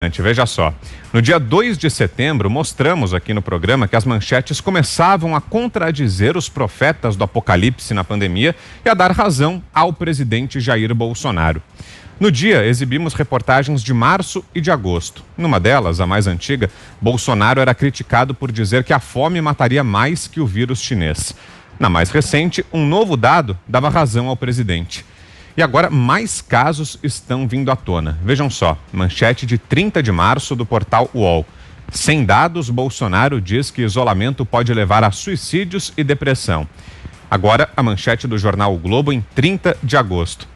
Veja só, no dia 2 de setembro, mostramos aqui no programa que as manchetes começavam a contradizer os profetas do apocalipse na pandemia e a dar razão ao presidente Jair Bolsonaro. No dia, exibimos reportagens de março e de agosto. Numa delas, a mais antiga, Bolsonaro era criticado por dizer que a fome mataria mais que o vírus chinês. Na mais recente, um novo dado dava razão ao presidente. E agora mais casos estão vindo à tona. Vejam só, manchete de 30 de março do portal UOL. Sem dados, Bolsonaro diz que isolamento pode levar a suicídios e depressão. Agora, a manchete do jornal O Globo em 30 de agosto.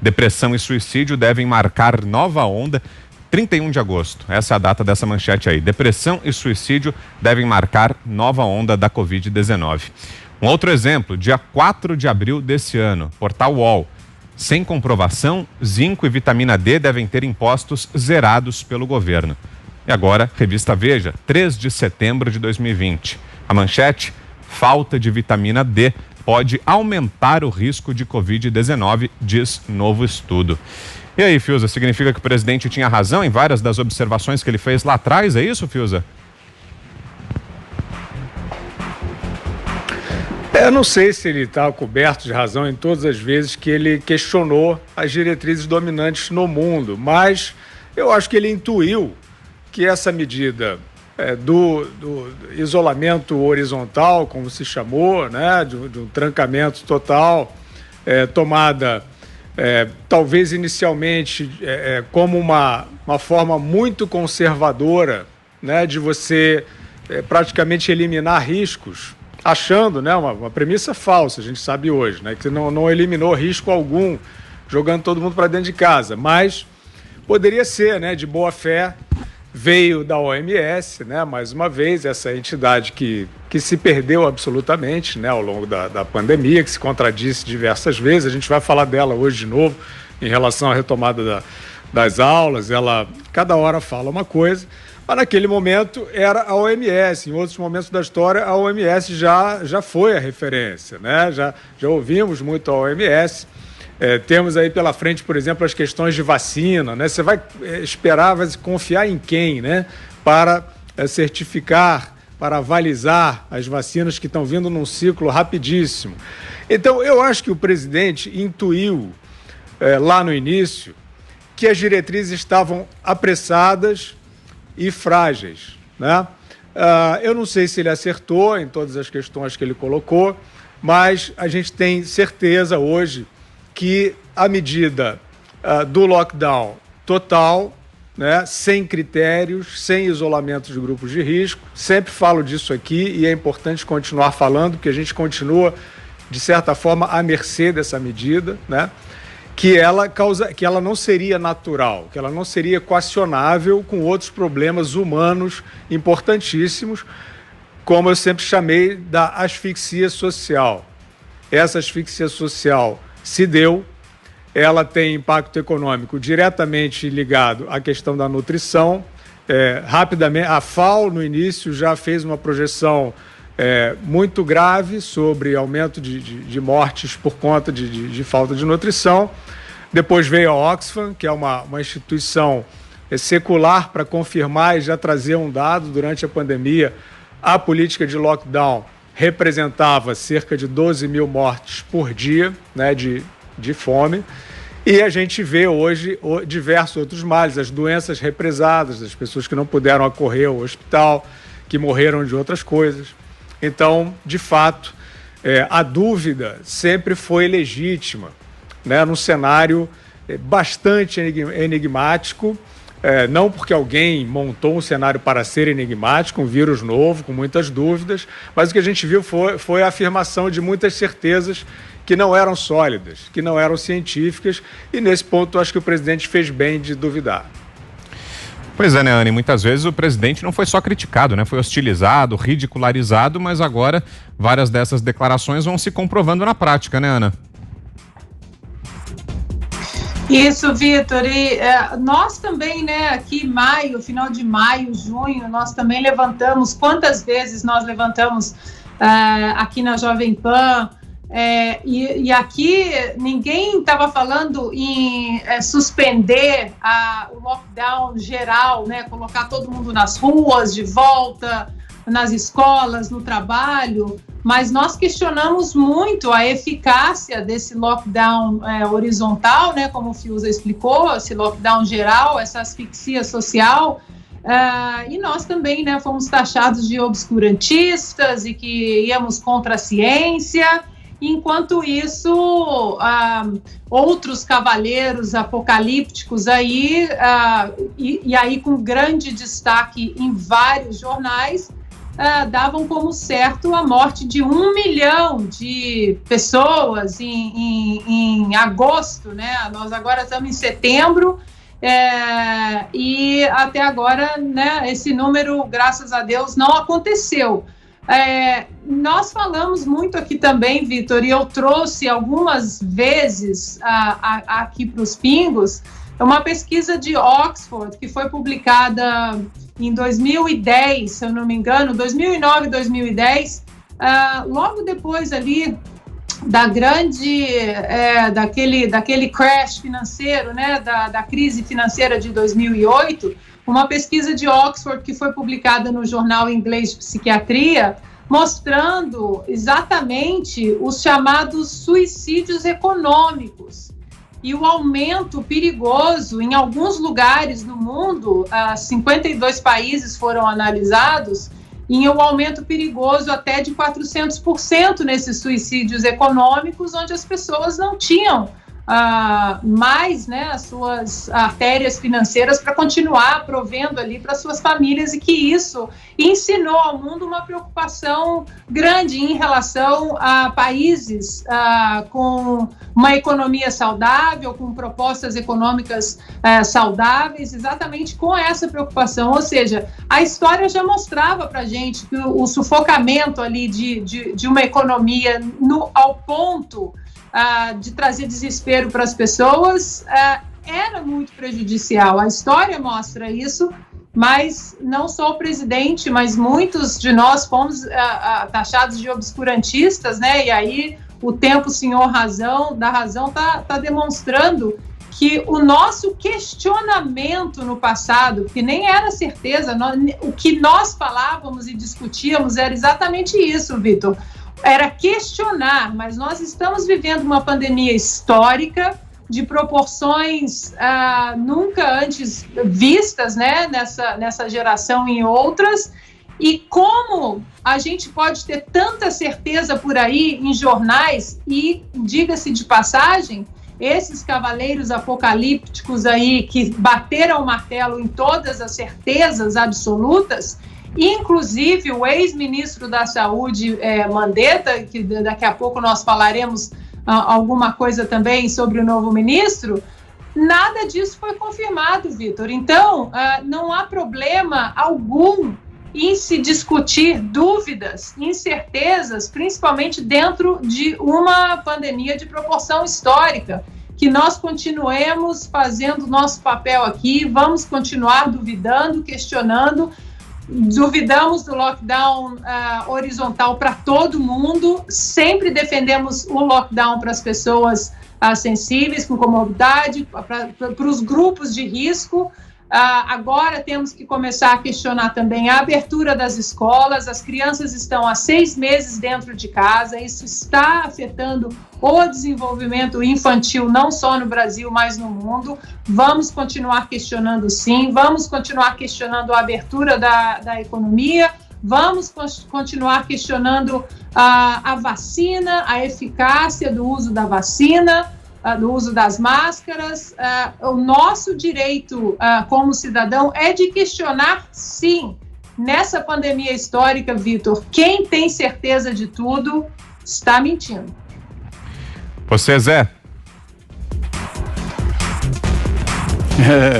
Depressão e suicídio devem marcar nova onda. 31 de agosto, essa é a data dessa manchete aí. Depressão e suicídio devem marcar nova onda da Covid-19. Um outro exemplo, dia 4 de abril desse ano, portal UOL. Sem comprovação, zinco e vitamina D devem ter impostos zerados pelo governo. E agora, revista Veja, 3 de setembro de 2020. A manchete, falta de vitamina D pode aumentar o risco de Covid-19, diz novo estudo. E aí, Fiuza, significa que o presidente tinha razão em várias das observações que ele fez lá atrás, é isso, Fiuza? Eu não sei se ele está coberto de razão em todas as vezes que ele questionou as diretrizes dominantes no mundo, mas eu acho que ele intuiu que essa medida do isolamento horizontal, como se chamou, né, de um trancamento total, tomada talvez inicialmente como uma forma muito conservadora, né, de você praticamente eliminar riscos, achando, né, uma premissa falsa, a gente sabe hoje, né, que não eliminou risco algum jogando todo mundo para dentro de casa, mas poderia ser, né, de boa fé. Veio da OMS, né, mais uma vez, essa entidade que se perdeu absolutamente, né, ao longo da pandemia, que se contradisse diversas vezes. A gente vai falar dela hoje de novo em relação à retomada das aulas. Ela, cada hora, fala uma coisa, mas naquele momento era a OMS. Em outros momentos da história, a OMS já foi a referência, né? Já ouvimos muito a OMS. Temos aí pela frente, por exemplo, as questões de vacina, né? Você vai esperar, vai confiar em quem, né? Para certificar, para avalizar as vacinas que estão vindo num ciclo rapidíssimo. Então, eu acho que o presidente intuiu lá no início que as diretrizes estavam apressadas e frágeis, né? Eu não sei se ele acertou em todas as questões que ele colocou, mas a gente tem certeza hoje que a medida do lockdown total, né, sem critérios, sem isolamento de grupos de risco, sempre falo disso aqui e é importante continuar falando, porque a gente continua, de certa forma, à mercê dessa medida, né, que ela não seria natural, que ela não seria equacionável com outros problemas humanos importantíssimos, como eu sempre chamei da asfixia social. Essa asfixia social se deu, ela tem impacto econômico diretamente ligado à questão da nutrição. Rapidamente, a FAO no início já fez uma projeção muito grave sobre aumento de mortes por conta de falta de nutrição. Depois veio a Oxfam, que é uma instituição secular para confirmar e já trazer um dado durante a pandemia. A política de lockdown representava cerca de 12 mil mortes por dia, né, de fome. E a gente vê hoje diversos outros males, as doenças represadas, as pessoas que não puderam acorrer ao hospital, que morreram de outras coisas. Então, de fato, a dúvida sempre foi legítima, né, num cenário bastante enigmático. Não porque alguém montou um cenário para ser enigmático, um vírus novo, com muitas dúvidas, mas o que a gente viu foi a afirmação de muitas certezas que não eram sólidas, que não eram científicas, e nesse ponto acho que o presidente fez bem de duvidar. Pois é, né, Ana? E muitas vezes o presidente não foi só criticado, né? Foi hostilizado, ridicularizado, mas agora várias dessas declarações vão se comprovando na prática, né, Ana? Isso, Vitor, e nós também, né, aqui maio, final de maio, junho, nós também levantamos, quantas vezes nós levantamos aqui na Jovem Pan E aqui ninguém estava falando em suspender o lockdown geral, né, colocar todo mundo nas ruas, de volta, nas escolas, no trabalho, mas nós questionamos muito a eficácia desse lockdown horizontal, né, como o Fiuza explicou, esse lockdown geral, essa asfixia social. E nós também, né, fomos taxados de obscurantistas e que íamos contra a ciência. Enquanto isso, outros cavaleiros apocalípticos aí, e aí com grande destaque em vários jornais, davam como certo a morte de 1 milhão de pessoas em agosto, né? Nós agora estamos em setembro, e até agora, né, esse número, graças a Deus, não aconteceu. Nós falamos muito aqui também, Vitor, e eu trouxe algumas vezes aqui para os Pingos, uma pesquisa de Oxford, que foi publicada em 2010, se eu não me engano, 2009, 2010, logo depois ali da grande, daquele crash financeiro, né, da crise financeira de 2008, uma pesquisa de Oxford que foi publicada no jornal inglês de psiquiatria, mostrando exatamente os chamados suicídios econômicos e o aumento perigoso em alguns lugares do mundo, 52 países foram analisados, e um aumento perigoso até de 400% nesses suicídios econômicos, onde as pessoas não tinham mais, né, as suas artérias financeiras para continuar provendo ali para suas famílias, e que isso ensinou ao mundo uma preocupação grande em relação a países com uma economia saudável, com propostas econômicas saudáveis, exatamente com essa preocupação. Ou seja, a história já mostrava para a gente que o sufocamento ali de uma economia ao ponto de trazer desespero para as pessoas, era muito prejudicial. A história mostra isso, mas não só o presidente, mas muitos de nós fomos taxados de obscurantistas, né? E aí o tempo, senhor razão, da razão, tá demonstrando que o nosso questionamento no passado, que nem era certeza, o que nós falávamos e discutíamos era exatamente isso, Vitor. Era questionar, mas nós estamos vivendo uma pandemia histórica de proporções nunca antes vistas, né, nessa geração e em outras, e como a gente pode ter tanta certeza por aí em jornais, e diga-se de passagem, esses cavaleiros apocalípticos aí que bateram o martelo em todas as certezas absolutas, inclusive o ex-ministro da Saúde, Mandetta, que daqui a pouco nós falaremos alguma coisa também sobre o novo ministro, nada disso foi confirmado, Vitor. Então, não há problema algum em se discutir dúvidas, incertezas, principalmente dentro de uma pandemia de proporção histórica, que nós continuemos fazendo o nosso papel aqui, vamos continuar duvidando, questionando. Duvidamos do lockdown horizontal para todo mundo, sempre defendemos o lockdown para as pessoas sensíveis, com comorbidade, para os grupos de risco. Agora temos que começar a questionar também a abertura das escolas. As crianças estão há 6 meses dentro de casa, isso está afetando o desenvolvimento infantil, não só no Brasil, mas no mundo. Vamos continuar questionando, sim, vamos continuar questionando a abertura da economia, vamos continuar questionando a vacina, a eficácia do uso da vacina, do uso das máscaras. O nosso direito como cidadão é de questionar, sim. Nessa pandemia histórica, Vitor, quem tem certeza de tudo está mentindo. Você, Zé?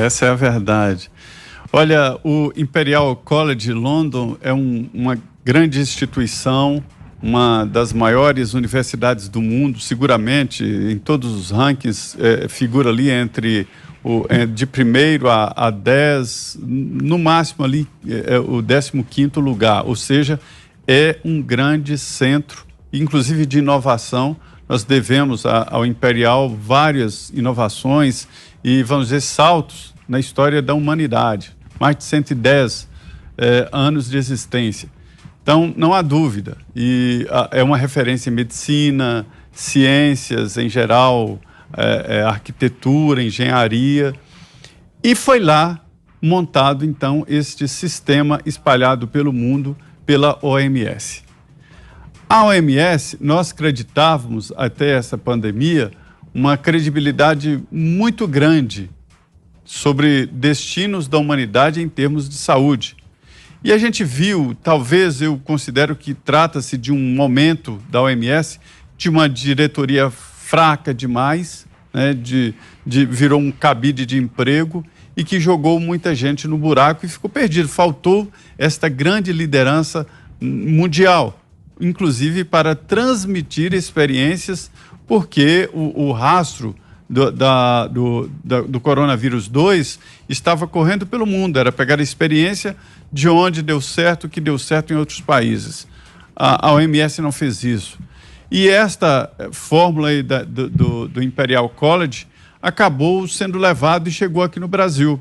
Essa é a verdade. Olha, o Imperial College London é uma grande instituição, uma das maiores universidades do mundo, seguramente, em todos os rankings, figura ali entre de primeiro a 10, no máximo ali o 15º lugar, ou seja, é um grande centro, inclusive de inovação, nós devemos ao Imperial várias inovações e, vamos dizer, saltos na história da humanidade. Mais de 110 anos de existência. Então, não há dúvida. E é uma referência em medicina, ciências em geral, arquitetura, engenharia. E foi lá montado, então, este sistema espalhado pelo mundo pela OMS. A OMS, nós acreditávamos, até essa pandemia, uma credibilidade muito grande sobre destinos da humanidade em termos de saúde. E a gente viu, talvez eu considero que trata-se de um momento da OMS, de uma diretoria fraca demais, né, virou um cabide de emprego e que jogou muita gente no buraco e ficou perdido. Faltou esta grande liderança mundial, inclusive para transmitir experiências, porque o rastro do coronavírus 2 estava correndo pelo mundo, era pegar a experiência de onde deu certo, que deu certo em outros países. A OMS não fez isso. E esta fórmula aí do Imperial College acabou sendo levado e chegou aqui no Brasil.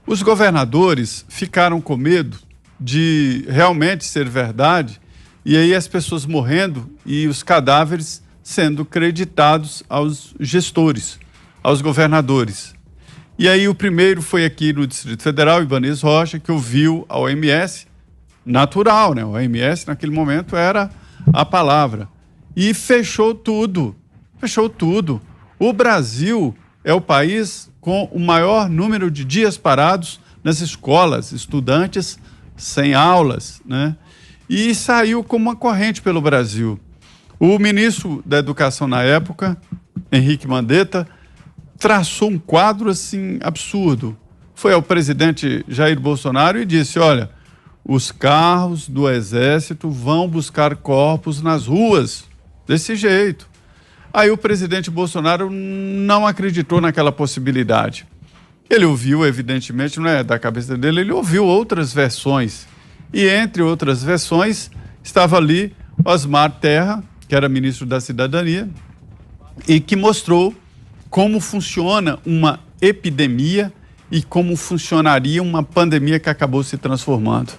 Os governadores ficaram com medo de realmente ser verdade, e aí as pessoas morrendo e os cadáveres sendo creditados aos gestores, aos governadores. E aí o primeiro foi aqui no Distrito Federal, Ibanez Rocha, que ouviu a OMS, natural, né? A OMS naquele momento era a palavra. E fechou tudo, fechou tudo. O Brasil é o país com o maior número de dias parados nas escolas, estudantes sem aulas, né? E saiu como uma corrente pelo Brasil. O ministro da Educação na época, Henrique Mandetta, traçou um quadro assim absurdo. Foi ao presidente Jair Bolsonaro e disse: olha, os carros do Exército vão buscar corpos nas ruas, desse jeito. Aí o presidente Bolsonaro não acreditou naquela possibilidade. Ele ouviu, evidentemente, não é da cabeça dele, ele ouviu outras versões. E entre outras versões, estava ali Osmar Terra, que era ministro da Cidadania, e que mostrou como funciona uma epidemia e como funcionaria uma pandemia que acabou se transformando.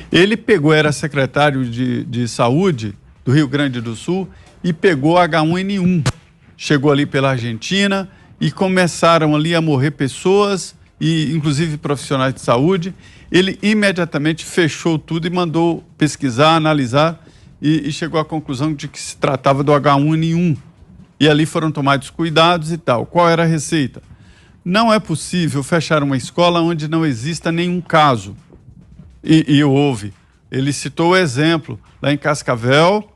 Ele pegou, era secretário de Saúde do Rio Grande do Sul, e pegou H1N1. Chegou ali pela Argentina e começaram ali a morrer pessoas, e inclusive profissionais de saúde. Ele imediatamente fechou tudo e mandou pesquisar, analisar, e chegou à conclusão de que se tratava do H1N1. E ali foram tomados cuidados e tal. Qual era a receita? Não é possível fechar uma escola onde não exista nenhum caso. E houve. Ele citou o exemplo. Lá em Cascavel,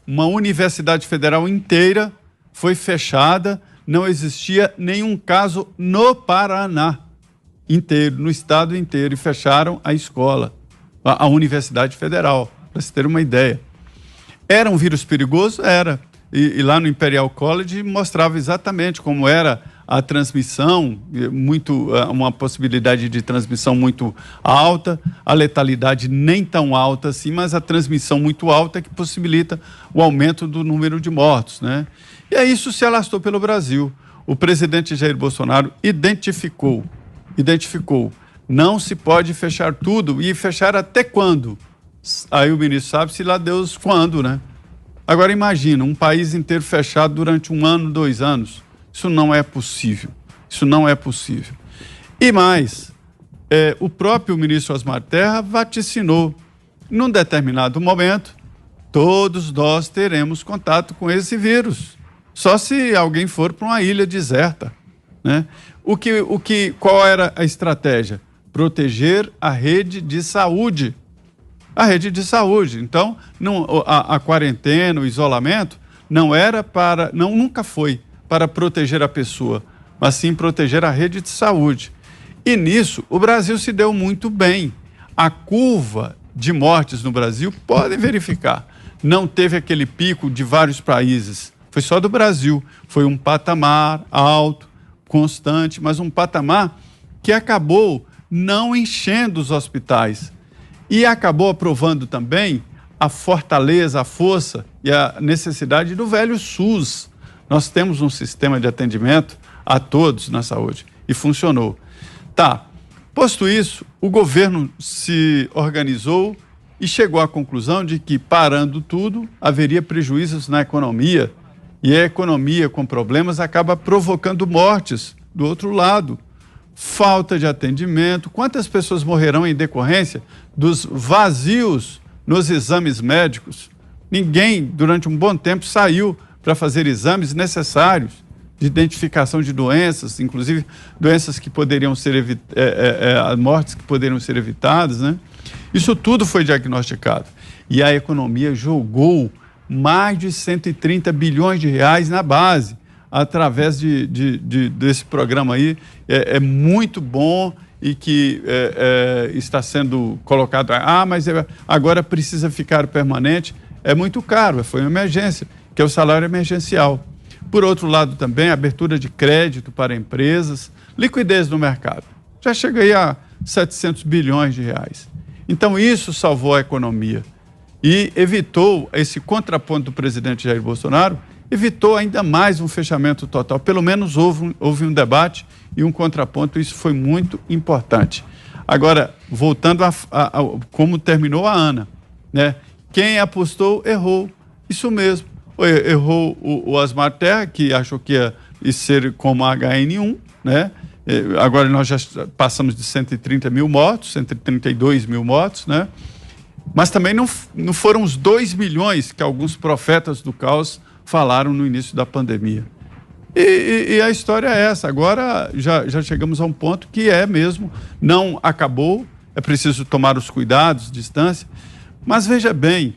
uma universidade federal inteira foi fechada, não existia nenhum caso no Paraná inteiro, no estado inteiro, e fecharam a escola, a Universidade Federal, para se ter uma ideia. Era um vírus perigoso? Era. E lá no Imperial College mostrava exatamente como era a transmissão, uma possibilidade de transmissão muito alta, a letalidade nem tão alta assim, mas a transmissão muito alta que possibilita o aumento do número de mortos, né? E aí isso se alastrou pelo Brasil. O presidente Jair Bolsonaro identificou, não se pode fechar tudo, e fechar até quando? Aí o ministro sabe-se lá Deus quando, né? Agora imagina, um país inteiro fechado durante 1 ano, 2 anos. Isso não é possível. Isso não é possível. E mais, o próprio ministro Osmar Terra vaticinou. Num determinado momento, todos nós teremos contato com esse vírus. Só se alguém for para uma ilha deserta, né? Qual era a estratégia? Proteger a rede de saúde. A rede de saúde. Então, a quarentena, o isolamento, nunca foi para proteger a pessoa, mas sim proteger a rede de saúde. E nisso, o Brasil se deu muito bem. A curva de mortes no Brasil, podem verificar, não teve aquele pico de vários países. Foi só do Brasil. Foi um patamar alto, constante, mas um patamar que acabou não enchendo os hospitais. E acabou aprovando também a fortaleza, a força e a necessidade do velho SUS. Nós temos um sistema de atendimento a todos na saúde e funcionou. Tá, posto isso, o governo se organizou e chegou à conclusão de que, parando tudo, haveria prejuízos na economia, e a economia com problemas acaba provocando mortes do outro lado. Falta de atendimento. Quantas pessoas morrerão em decorrência dos vazios nos exames médicos? Ninguém, durante um bom tempo, saiu para fazer exames necessários de identificação de doenças, inclusive doenças que poderiam ser mortes que poderiam ser evitadas, né? Isso tudo foi diagnosticado. E a economia jogou mais de 130 bilhões de reais na base, através desse programa aí. É muito bom e que está sendo colocado. Mas agora precisa ficar permanente. É muito caro, foi uma emergência, que é o salário emergencial. Por outro lado também, abertura de crédito para empresas, liquidez no mercado. Já chega aí a 700 bilhões de reais. Então isso salvou a economia e evitou esse contraponto do presidente Jair Bolsonaro, evitou ainda mais um fechamento total. Pelo menos houve um debate e um contraponto, isso foi muito importante. Agora, voltando a como terminou a Ana, né? Quem apostou, errou. Isso mesmo. Errou o Osmar Terra, que achou que ia ser como a HN1, né? Agora nós já passamos de 130 mil mortos, 132 mil mortos, né? Mas também não foram os 2 milhões que alguns profetas do caos falaram no início da pandemia. E a história é essa. Agora já chegamos a um ponto que mesmo, não acabou, é preciso tomar os cuidados, distância. Mas veja bem,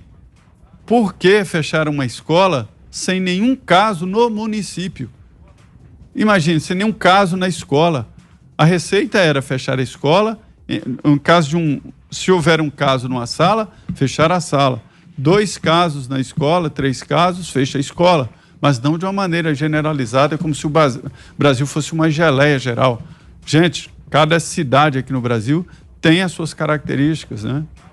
por que fechar uma escola sem nenhum caso no município? Imagine, sem nenhum caso na escola. A receita era fechar a escola, se houver um caso numa sala, fechar a sala. 2 casos na escola, 3 casos, fecha a escola. Mas não de uma maneira generalizada, como se o Brasil fosse uma geleia geral. Gente, cada cidade aqui no Brasil tem as suas características, né?